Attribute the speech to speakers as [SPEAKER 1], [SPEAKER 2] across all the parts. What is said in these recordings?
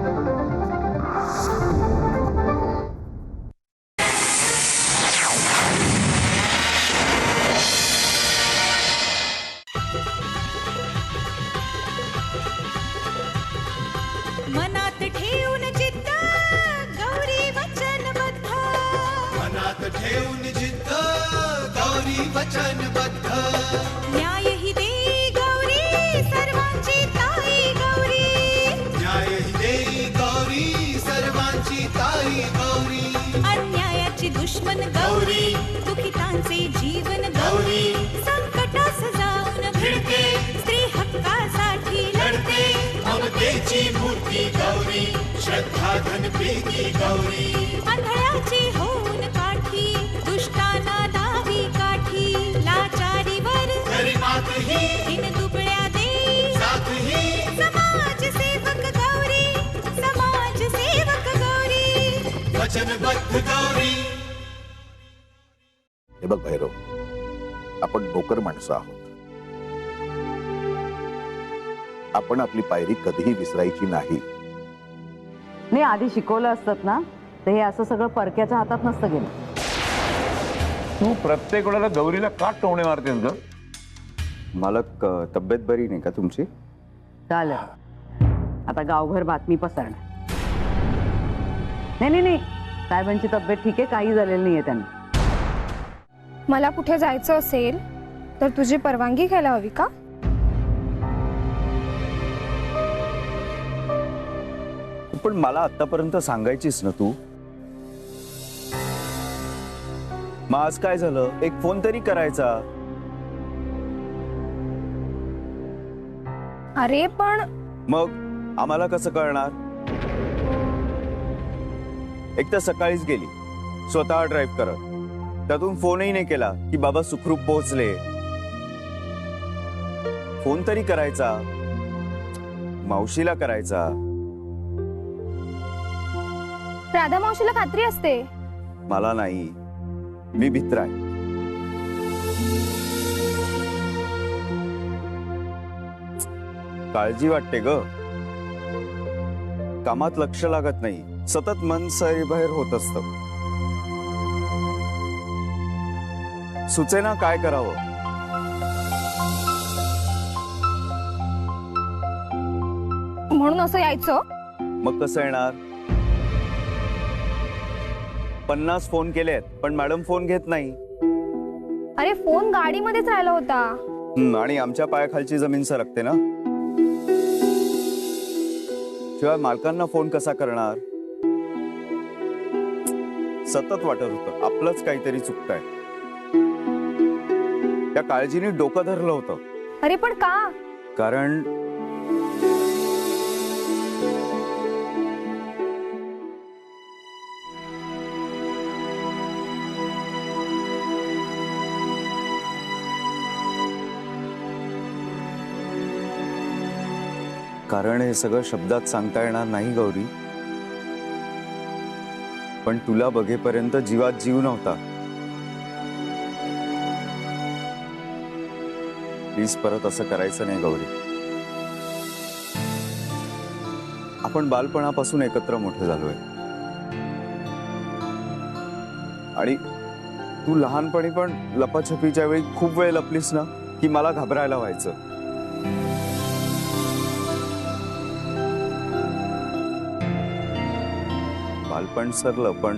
[SPEAKER 1] मनात ठेवून जिद्द गौरी वचनबद्ध,
[SPEAKER 2] मनात ठेवून जिद्द गौरी वचनबद्ध,
[SPEAKER 1] न्याय ही देई गौरी सर्वांची ताई गौरी,
[SPEAKER 2] न्याय ही देई गौरी सर्वांची ताई गौरी,
[SPEAKER 1] अन्यायाची दुश्मन गौरी, दुखितांचे जीवन गौरी, संकटास जाऊन भिडते, स्त्री हक्कासाठी लढते,
[SPEAKER 2] ममतेची मूर्ती गौरी, श्रद्धा धनपेती गौरी,
[SPEAKER 1] आंधळ्याची होऊन काठी, दुष्टांना दावी काठी, लाचारीवर
[SPEAKER 2] तरी मात ही
[SPEAKER 1] दिन दुबळ्या देई
[SPEAKER 2] साथ ही,
[SPEAKER 1] समाज सेवक गौरी, समाज सेवक गौरी,
[SPEAKER 2] वचनबद्ध गौरी.
[SPEAKER 3] हे बघ भैरव, आपण नोकर माणसं आहोत. आपण आपली पायरी कधीही विसरायची नाही.
[SPEAKER 4] नाही आधी शिकवलं असतात ना तर हे असं सगळं परक्याच्या हातात नसतं गेलं.
[SPEAKER 5] तू प्रत्येक वेळेला गौरीला का टोमणे मारतेस ग?
[SPEAKER 6] मालक तब्येत बरी नाही का तुमची?
[SPEAKER 4] चालेल, आता गावभर बातमी पसरणार. नाही नाही नाही, साहेबांची तब्येत ठीक आहे, काही झालेलं नाहीये त्यांना.
[SPEAKER 7] मला कुठे जायचं असेल तर तुझी परवानगी घ्यायला हवी का?
[SPEAKER 6] पण मला आतापर्यंत सांगायचीस ना तू. मग आज काय झालं? एक फोन तरी करायचा.
[SPEAKER 7] अरे पण
[SPEAKER 6] मग आम्हाला कसं कळणार? एक तर सकाळीच गेली स्वतः ड्राईव्ह करत, त्यातून फोनही नाही केला की बाबा सुखरूप पोहोचले. फोन तरी करायचा, मावशीला करायचा.
[SPEAKER 7] राधा मावशीला खात्री असते.
[SPEAKER 6] मला नाही, मी भित्र आहे. काळजी वाटते ग. कामात लक्ष लागत नाही, सतत मन सैरभैर होत असत. सुचेना काय करावं.
[SPEAKER 7] म्हणून असं यायचं.
[SPEAKER 6] मग कसं येणार? 50 फोन केलेत पण मॅडम फोन घेत नाही.
[SPEAKER 7] अरे फोन गाडीमध्येच राहिला होता.
[SPEAKER 6] आणि आमच्या पायाखालची जमीन सरकते ना. शिवाय मालकांना फोन कसा करणार? सतत वाटत होतं आपलंच काहीतरी चुकतंय. त्या काळजीने डोकं धरलं होतं.
[SPEAKER 7] अरे पण का?
[SPEAKER 6] कारण कारण हे सगळं शब्दात सांगता येणार नाही गौरी. पण तुला बघेपर्यंत जीवात जीव नव्हता. प्लीज परत असं करायचं नाही गौरी. आपण बालपणापासून एकत्र मोठे झालोय आणि तू लहानपणी पण लपाछपीच्या वेळी खूप वेळ लपलीस ना की मला घाबरायला व्हायचं. बालपण सरलं पण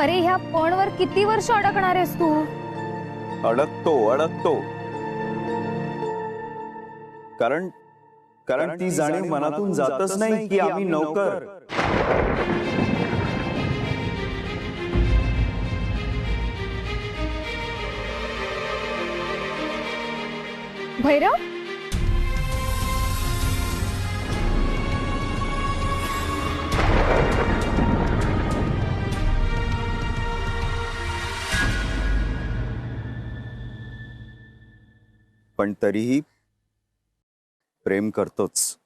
[SPEAKER 7] अरे ह्या पणवर किती वर्ष अडकणार आहेस तू?
[SPEAKER 6] अडकतो कारण ती जाणीव मनातून जातच नाही की आम्ही नौकर.
[SPEAKER 7] भैरव
[SPEAKER 6] पण तरीही प्रेम करतोच.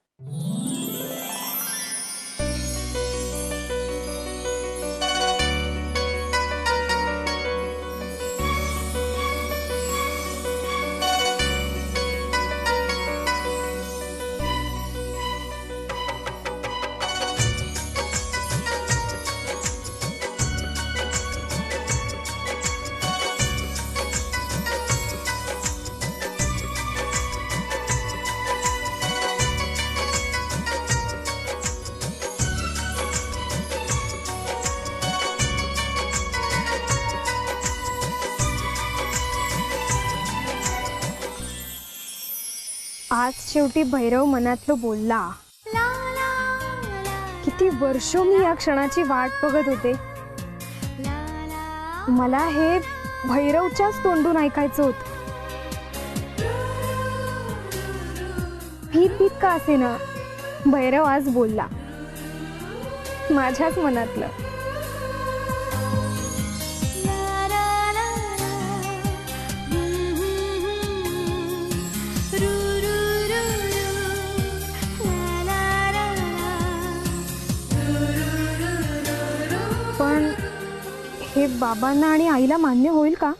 [SPEAKER 7] आज शेवटी भैरव मनातलं बोलला. किती वर्ष मी या क्षणाची वाट बघत होते. मला हे भैरवच्याच तोंडून ऐकायचं होतं. भीत भीत का असेना भैरव आज बोलला माझ्याच मनातलं. पण हे बाबांना आणि आईला मान्य होईल का?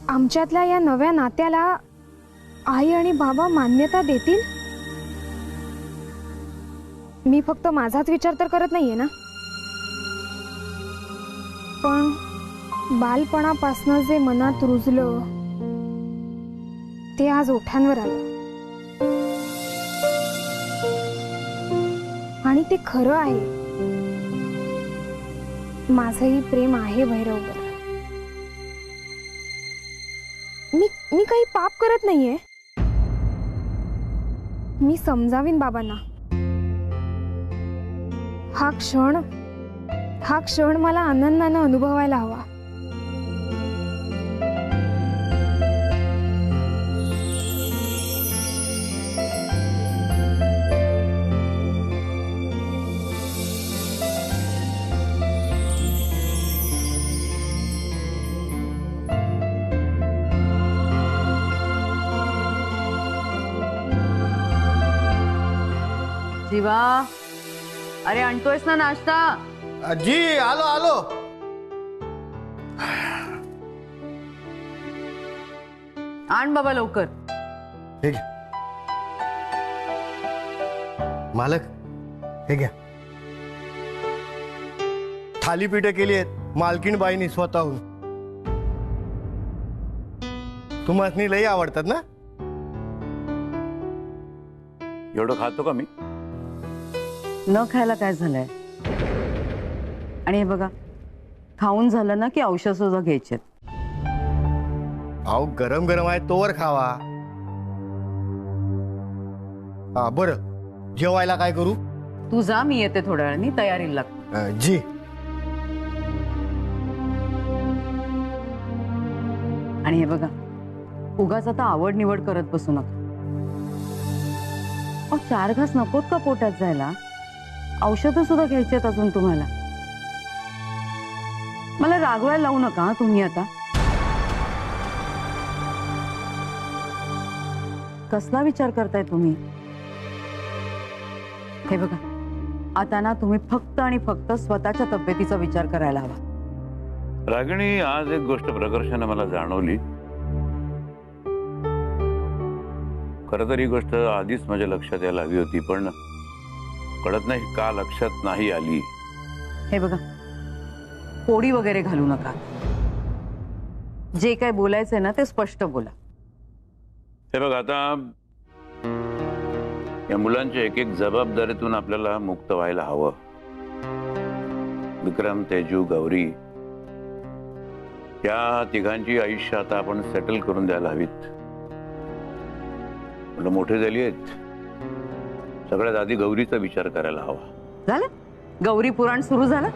[SPEAKER 7] आमच्यातल्या या नव्या नात्याला आई आणि बाबा मान्यता देतील? मी फक्त माझाच विचार तर करत नाहीये ना. पण बालपणापासनं जे मनात रुजलं ते आज ओठांवर आलं. आणि ते खरं आहे. माझंही प्रेम आहे भैरववर. मी काही पाप करत नाहीये. मी समजावीन बाबांना. हा क्षण मला आनंदानं अनुभवायला हवा.
[SPEAKER 4] जीवा, अरे आणतोयस ना नाश्ता?
[SPEAKER 8] जी आलो आलो.
[SPEAKER 4] आण बाबा लवकर.
[SPEAKER 8] हे घ्या मालक, हे घ्या. थालीपीठं केली आहेत मालकीणबाईंनी स्वतःहून. तुम्हाला लई आवडतात ना?
[SPEAKER 5] एवढं खातो का मी?
[SPEAKER 4] न खायला काय झालंय? आणि हे बघा, खाऊन झालं ना की औषध सुद्धा घ्यायचे.
[SPEAKER 8] अहो गरम गरम आहे तोवर खावा. हा बरं, जेवायला काय करू?
[SPEAKER 4] तू जा, मी येते थोड्या वेळाने. तयारीला लाग.
[SPEAKER 8] जी.
[SPEAKER 4] आणि हे बघा, उगाच आता आवड निवड करत बसू नका. 4 घास नकोत का पोटात जायला? औषधं सुद्धा घ्यायची आहेत अजून तुम्हाला. मला रागवायला लावू नका तुम्ही. आता कसला विचार करताय तुम्ही? हे बघा, आता ना तुम्ही फक्त आणि फक्त स्वतःच्या तब्येतीचा विचार करायला हवा.
[SPEAKER 5] रागिणी, आज एक गोष्ट प्रकर्षाने मला जाणवली. खरं तर ही गोष्ट आधीच माझ्या लक्षात यायला हवी होती, पण कळत नाही का लक्षात नाही आली.
[SPEAKER 4] हे बघा, पोळी वगैरे घालू नका. जे काय बोलायचंय ना ते स्पष्ट बोला.
[SPEAKER 5] हे बघ, आता या मुलांच्या एक एक जबाबदारीतून आपल्याला मुक्त व्हायला हवं. विक्रम, तेजू, गौरी या तिघांची आयुष्य आता आपण सेटल करून द्यायला हवीत. मुलं मोठे झाली आहेत. सगळ्यात आधी गौरीचा विचार करायला हवा.
[SPEAKER 4] झालं? गौरी पुराण सुरू झालं.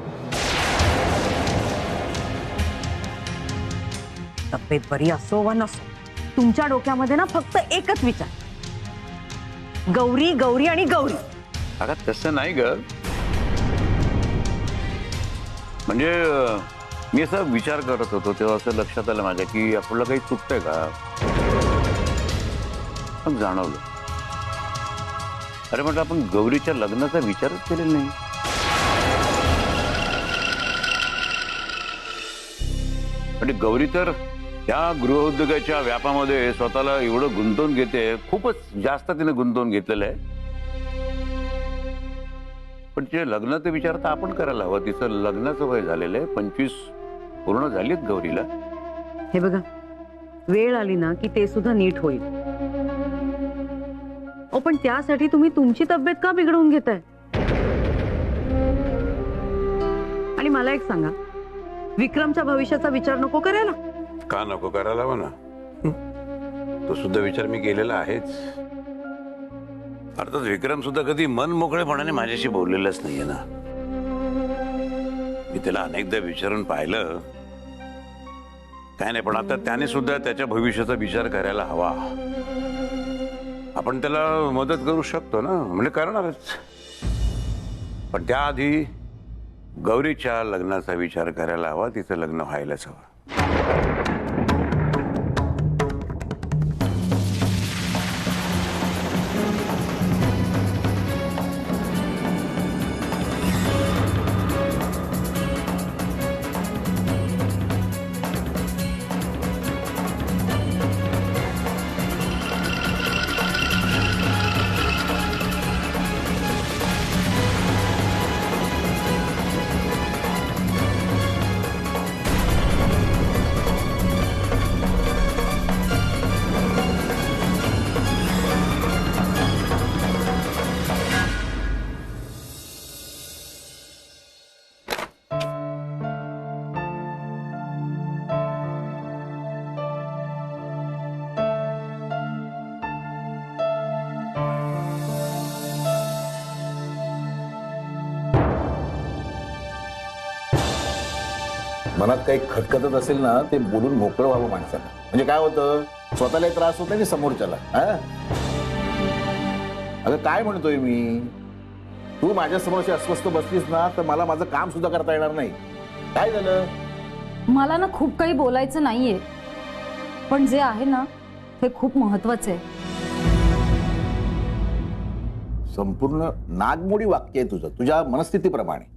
[SPEAKER 4] तब्येत बरी असो वा नसो, तुमच्या डोक्यामध्ये ना फक्त एकच विचार, गौरी गौरी आणि गौरी.
[SPEAKER 5] अगं तसं नाही ग. म्हणजे मी असा विचार करत होतो तेव्हा असं लक्षात आलं माझ्या की आपल्याला काही चुकतंय का. मग जाणवलं, अरे म्हटलं आपण गौरीच्या लग्नाचा विचारच केलेला नाही. म्हणजे गौरी तर या गृहोद्योगाच्या व्यापामध्ये स्वतःला एवढं गुंतवून घेते, खूपच जास्त तिने गुंतवून घेतलेलं आहे. पण तिच्या लग्नाचा विचार तर आपण करायला हवा. तिचं लग्नाचं वय झालेलं आहे, 25 पूर्ण झालीत गौरीला.
[SPEAKER 4] हे बघा, वेळ आली ना की ते सुद्धा नीट होईल. पण त्यासाठी तुम्ही तुमची तब्येत का बिघडवून घेताय? आणि मला एक सांगा, विक्रमच्या भविष्याचा विचार नको करायला?
[SPEAKER 5] का नको करायला हवं ना? तो सुद्धा विचार मी केलेला आहेच. अर्थात विक्रम सुद्धा कधी मन मोकळेपणाने माझ्याशी बोललेलाच नाहीये ना. मी त्याला अनेकदा विचारून पाहिलं, काय नाही, पण आता त्याने सुद्धा त्याच्या भविष्याचा विचार करायला हवा. आपण त्याला मदत करू शकतो ना, म्हणजे करणारच. पण त्याआधी गौरीच्या लग्नाचा विचार करायला हवा. तिचं लग्न व्हायलाच हवं.
[SPEAKER 3] मनात काही खटखटत असेल ना, ते बोलून मोकळं व्हावं माणसाला. म्हणजे काय होतं, स्वतःलाही त्रास होत नाही समोरच्याला. अगं काय म्हणतोय मी, तू माझ्या समोरशी अस्वस्थ बसलीस ना, तर मला माझं काम सुद्धा करता येणार नाही. काय झालं?
[SPEAKER 9] मला ना खूप काही बोलायचं नाहीये, पण जे आहे ना ते खूप महत्वाचं आहे.
[SPEAKER 3] संपूर्ण नागमोडी वाक्य आहे तुझं, तुझ्या मनस्थितीप्रमाणे.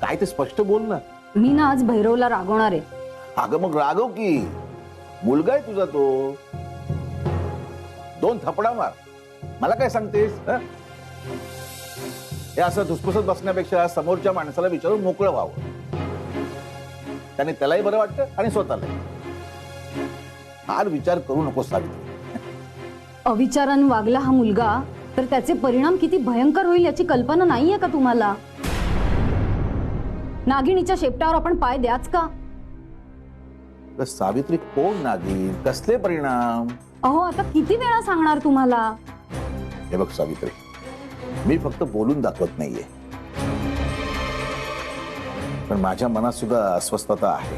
[SPEAKER 3] काय ते स्पष्ट बोल ना.
[SPEAKER 9] मी ना आज भैरवला रागवणार आहे.
[SPEAKER 3] अगं मग रागव की, मुलगा आहे तुझा तो. 2 थपडा मार. मला काय सांगतेस? हे असं धुसफुसत बसण्यापेक्षा समोरच्या माणसाला विचारून मोकळं व्हावं. त्याने त्यालाही बरं वाटतं आणि स्वतःलाही. फार विचार करू नकोस सावित्री.
[SPEAKER 9] अविचारानं वागला हा मुलगा तर त्याचे परिणाम किती भयंकर होईल याची कल्पना नाहीये का तुम्हाला? नागिणीच्या शेपटावर आपण पाय द्याच का?
[SPEAKER 3] सावित्री, कोण नागिन? कसले परिणाम?
[SPEAKER 9] अहो, आता किती वेळा सांगणार तुम्हाला?
[SPEAKER 3] हे बघ सावित्री, मी फक्त बोलून दाखवत नाहीये, पण माझ्या मनात सुद्धा अस्वस्थता आहे.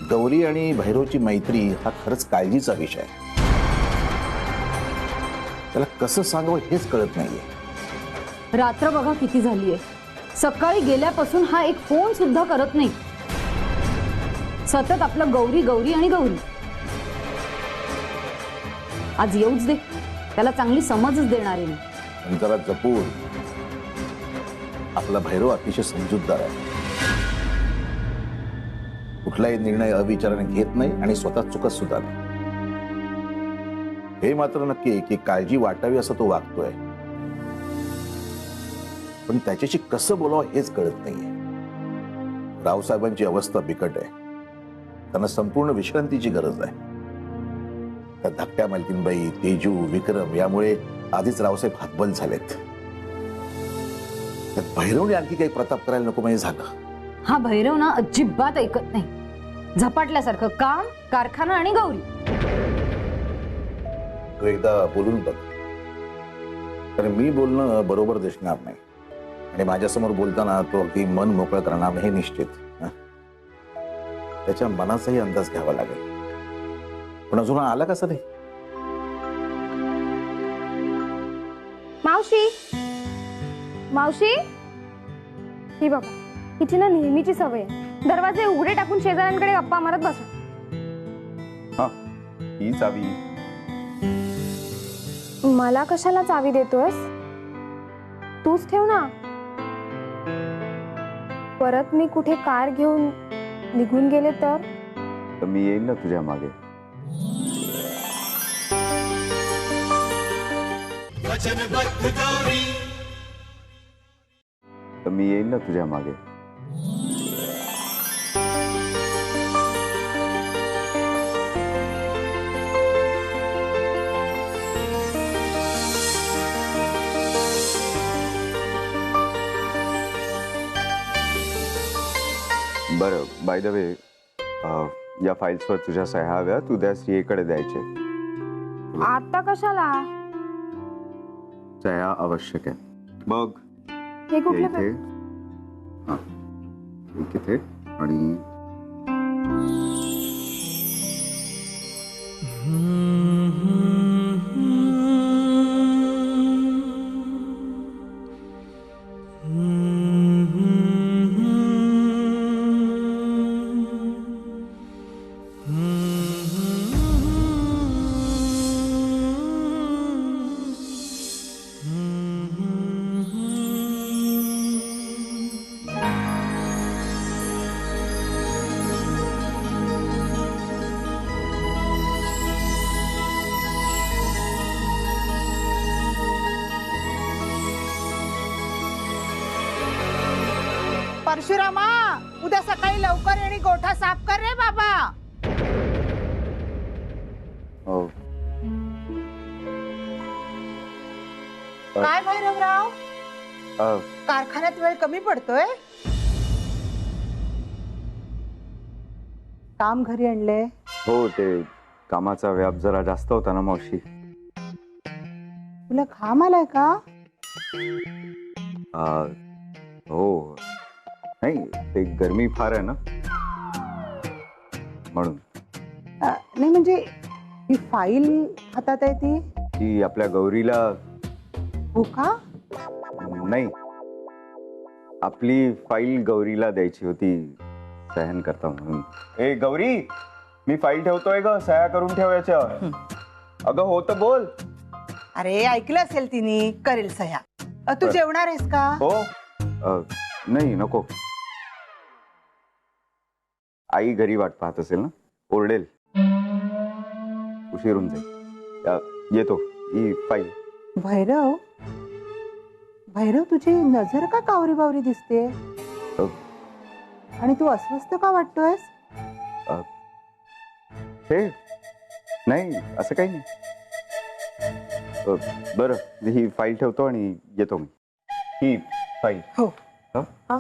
[SPEAKER 3] गौरी आणि भैरवची मैत्री हा खरंच काळजीचा विषय. त्याला कसं सांगावं हेच कळत नाहीये.
[SPEAKER 9] रात्र बघा किती झालीये. सकाळी गेल्यापासून हा एक फोन सुद्धा करत नाही. सतत आपलं गौरी गौरी आणि गौरी. आज येऊच दे, त्याला चांगली समजच देणार आहे मी.
[SPEAKER 3] जरा जपून. आपला भैरव अतिशय समजूतदार आहे. कुठलाही निर्णय अविचाराने घेत नाही आणि स्वतः चुकत सुद्धा नाही. हे मात्र नक्की की काळजी वाटावी असं तो वागतोय, पण त्याच्याशी कसं बोलावं हेच कळत नाहीये. रावसाहेबांची अवस्था बिकट आहे. त्यांना संपूर्ण विश्रांतीची गरज आहे. त्या धाकट्या मालकीनबाई, तेजू, विक्रम यामुळे आधीच रावसाहेब हतबल झालेत. त्यात भैरवने आणखी काही प्रताप करायला नको म्हणजे झालं.
[SPEAKER 9] हा भैरव ना अजिबात ऐकत नाही. झपाटल्यासारखं काम, कारखाना आणि गौरी.
[SPEAKER 3] तू एकदा बोलून बघ, कारण मी बोलणं बरोबर दिसणार नाही आणि माझ्यासमोर बोलताना तो अगदी मन मोकळं करणार नाही हे निश्चित. त्याच्या मनाचाही अंदाज घ्यावा लागेल. पण अजून आला कसा नाही?
[SPEAKER 7] मावशी, मावशी, ही बघा, हिची ना नेहमीची सवय आहे. दरवाजे उघडे टाकून शेजाऱ्यांकडे गप्पा मारत बसा.
[SPEAKER 6] ही चावी.
[SPEAKER 7] मला कशाला चावी देतोयस? तूच ठेव ना. परत मी कुठे कार घेऊन निघून गेले तर
[SPEAKER 6] मी येईन ना तुझ्या मागे.
[SPEAKER 2] वचनबद्ध गौरी,
[SPEAKER 6] मी येईन ना तुझ्या मागे. बरं, बाय द वे, या फाईल्सवर तुझ्या सह्या हव्यात, उद्या CA कडे द्यायचे.
[SPEAKER 7] आता कशाला?
[SPEAKER 6] सह्या आवश्यक आहे. बघ
[SPEAKER 7] हे कुठले
[SPEAKER 6] इथे, हां, एक इथे आणि
[SPEAKER 1] परशुरामा, उद्या सकाळी लवकर आणि गोठा साफ कर रे बाबा.
[SPEAKER 6] हो.
[SPEAKER 1] काय भैरवराव,
[SPEAKER 6] अ,
[SPEAKER 1] कारखान्यात वेळ कमी पडतोय? काम घरी आणले?
[SPEAKER 6] हो, ते कामाचा व्याप जरा जास्त होता ना मावशी.
[SPEAKER 1] तुला घाम आलाय का?
[SPEAKER 6] हो, नाही ते गरमी फार आहे ना म्हणून.
[SPEAKER 1] नाही म्हणजे ही फाईल हातात आहे ती?
[SPEAKER 6] ती आपल्या गौरीला.
[SPEAKER 1] हो का?
[SPEAKER 6] नाही, आपली फाईल गौरीला द्यायची होती सह्यान करता म्हणून. ए गौरी, मी फाईल ठेवतोय ग, सह्या करून ठेव याच्यावर. अगं हो तर बोल.
[SPEAKER 1] अरे ऐकलं असेल तिने, करेल सह्या. तू
[SPEAKER 6] बरं.
[SPEAKER 1] जेवणार आहेस का?
[SPEAKER 6] हो. नाही नको, आई घरी वाट पाहत असेल ना, ओरडेल, उशीर होऊन जाईल. येतो, ही फाईल.
[SPEAKER 1] भैरव, भैरव तुझी नजर का कावरी बावरी दिसते? आणि तू अस्वस्थ का वाटतोयस?
[SPEAKER 6] हे नाही, असं काही नाही. बरं, ही फाईल ठेवतो आणि येतो मी. ही फाईल.
[SPEAKER 1] हो.
[SPEAKER 6] हा,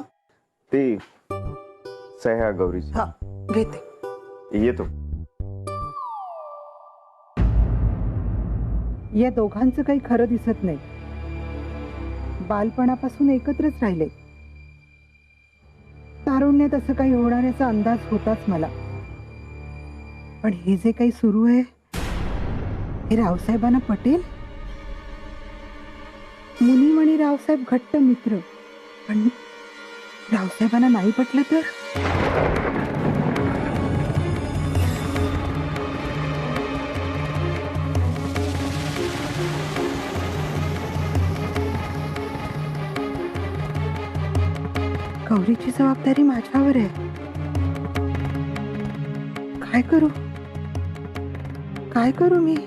[SPEAKER 6] ते सह्या गौरीची.
[SPEAKER 1] हा, घेते.
[SPEAKER 6] येतो.
[SPEAKER 1] या दोघांचं काही खरं दिसत नाही. बालपणापासून एकत्रच राहिले. तारुण्यात असं काही होणाऱ्याचा अंदाज होताच मला. पण हे जे काही सुरू आहे, हे रावसाहेबांना पटेल? मुनीम आणि रावसाहेब घट्ट मित्र, पण रावसाहेबांना नाही पटलं तर? गौरीची जबाबदारी माझ्यावर आहे. काय करू, काय करू मी?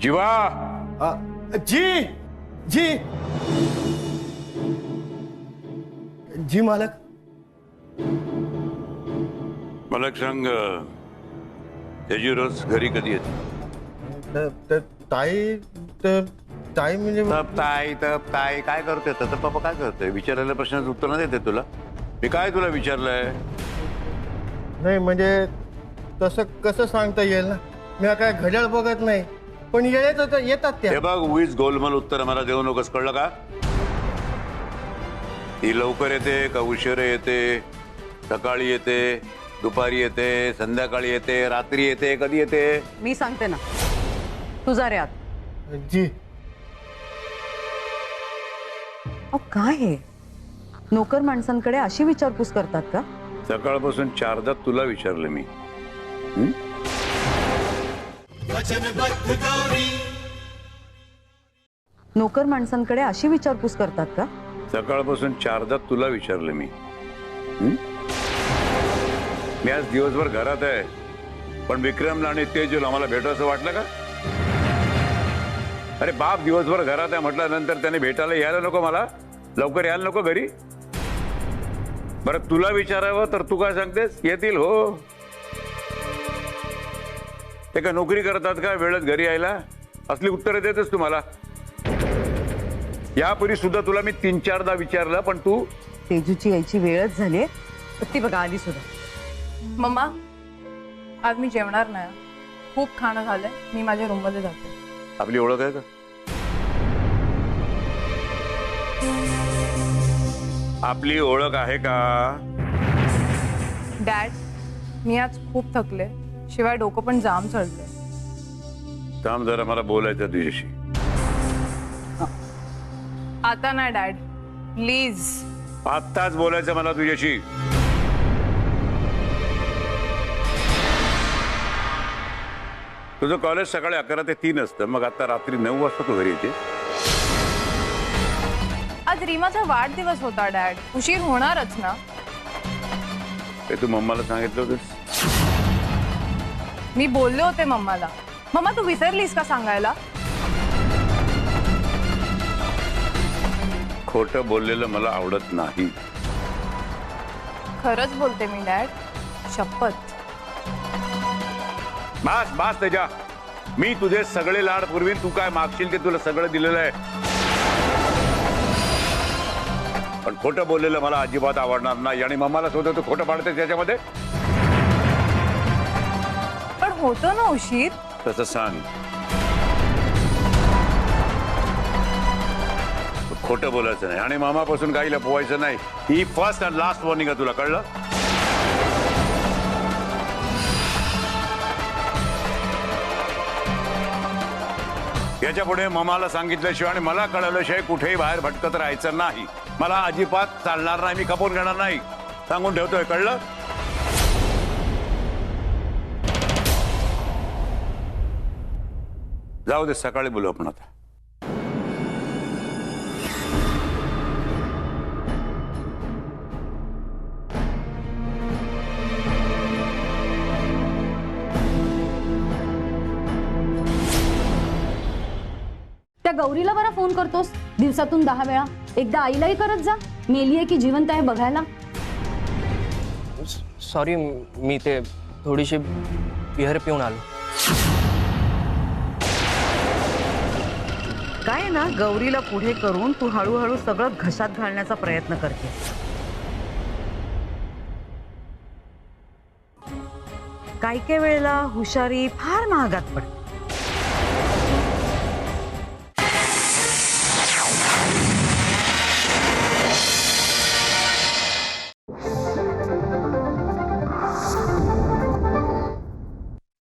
[SPEAKER 5] जीवा,
[SPEAKER 8] जी जी जी मालक.
[SPEAKER 5] मला सांग, त्याची रोज घरी कधी येते?
[SPEAKER 8] ताई म्हणजे
[SPEAKER 5] तप ताई काय करतोय? तर बाबा काय करतोय? विचारायला प्रश्नाचं उत्तर नाही देते तुला. मी काय तुला विचारलंय?
[SPEAKER 8] नाही म्हणजे तसं कसं सांगता येईल ना, मी काय घड्याळ बघत नाही, पण येतात
[SPEAKER 5] हे
[SPEAKER 8] त्या.
[SPEAKER 5] बघ, उगीच गोलमाल उत्तर मला देऊ नकोस, कळलं का? ती लवकर येते का उशीर येते? सकाळी येते, दुपारी येते, संध्याकाळी येते, रात्री येते, कधी येते?
[SPEAKER 4] मी सांगते ना, तुझा रे आत.
[SPEAKER 8] जी.
[SPEAKER 4] अहो काय हे, नोकर माणसांकडे अशी विचारपूस करतात का?
[SPEAKER 5] सकाळपासून 4दा तुला विचारलं मी.
[SPEAKER 2] वचनबद्ध गौरी.
[SPEAKER 4] नोकर माणसांकडे अशी विचारपूस करतात का?
[SPEAKER 5] सकाळपासून 4दा तुला विचारलं मी. मी आज दिवसभर घरात आहे, पण विक्रमला आणि तेजूला आम्हाला भेटायचं वाटलं का? अरे बाप दिवसभर घरात आहे म्हटल्यानंतर त्याने भेटायला यायला नको मला? लवकर यायला नको घरी? बरं तुला विचारावं तर तू काय सांगतेस? येतील हो. ते काय नोकरी करतात का वेळेत घरी यायला? असली उत्तरं देतेस तुम्हाला. यापूर्वी सुद्धा तुला मी 3-4दा विचारलं पण तू.
[SPEAKER 4] तेजूची यायची वेळच झाली. ती बघा आली सुद्धा.
[SPEAKER 10] मम्मा आज मी जेवणार नाही. खूप खाणं झालंय. मी माझ्या रूम मध्ये जाते.
[SPEAKER 5] आपली ओळख आहे का? आपली ओळख आहे का?
[SPEAKER 10] डॅड मी आज खूप थकले. शिवाय डोकं पण जाम चढले.
[SPEAKER 5] थांब जरा मला बोलायचं तुझ्याशी.
[SPEAKER 10] आता नाही डॅड प्लीज.
[SPEAKER 5] आत्ताच बोलायचं मला तुझ्याशी. तुझं कॉलेज सकाळी 11 ते 3 असतं. मग आता रात्री 9 वाजता तू घरी येते.
[SPEAKER 10] आज रीमाचा वाढदिवस होता डॅड. उशीर होणारच ना.
[SPEAKER 5] ते तू मम्माला सांगितलं होतंस?
[SPEAKER 10] मी बोलले होते मम्माला. मम्मा तू विसरलीस का सांगायला?
[SPEAKER 5] खोटं बोललेलं मला आवडत नाही.
[SPEAKER 10] खरंच बोलते मी डॅड. शपथ.
[SPEAKER 5] बस बस तेजा. मी तुझे सगळे लाड पुरवीन. तू काय मागशील ते तुला सगळं दिलेलं आहे. पण खोटं बोललेलं मला अजिबात आवडणार नाही. आणि मम्माला स्वतः तू खोटं पाडते त्याच्यामध्ये.
[SPEAKER 10] पण होतो ना उशीर.
[SPEAKER 5] तसं सांग. खोटं बोलायचं नाही आणि मामापासून काही लपवायचं नाही. ही फर्स्ट अँड लास्ट वॉर्निंग आहे. तुला कळलं? याच्या पुढे ममाला सांगितल्याशिवाय आणि मला कळल्याशिवाय कुठेही बाहेर भटकत राहायचं नाही. मला अजिबात चालणार नाही. मी खपवून घेणार नाही. सांगून ठेवतोय. कळलं? जाऊ दे. सकाळी बोलू आपण आता.
[SPEAKER 9] त्या गौरीला बरा फोन करतोस दिवसातून 10 वेळा. एकदा आईलाही करत जा. मेली आहे की जिवंत आहे बघायला.
[SPEAKER 11] सॉरी मी ते थोडीशी बिअर पिऊन आलो.
[SPEAKER 4] काय ना गौरीला पुढे करून तू हळूहळू सगळं घशात घालण्याचा प्रयत्न करते. काही काही वेळेला हुशारी फार महागात पडते.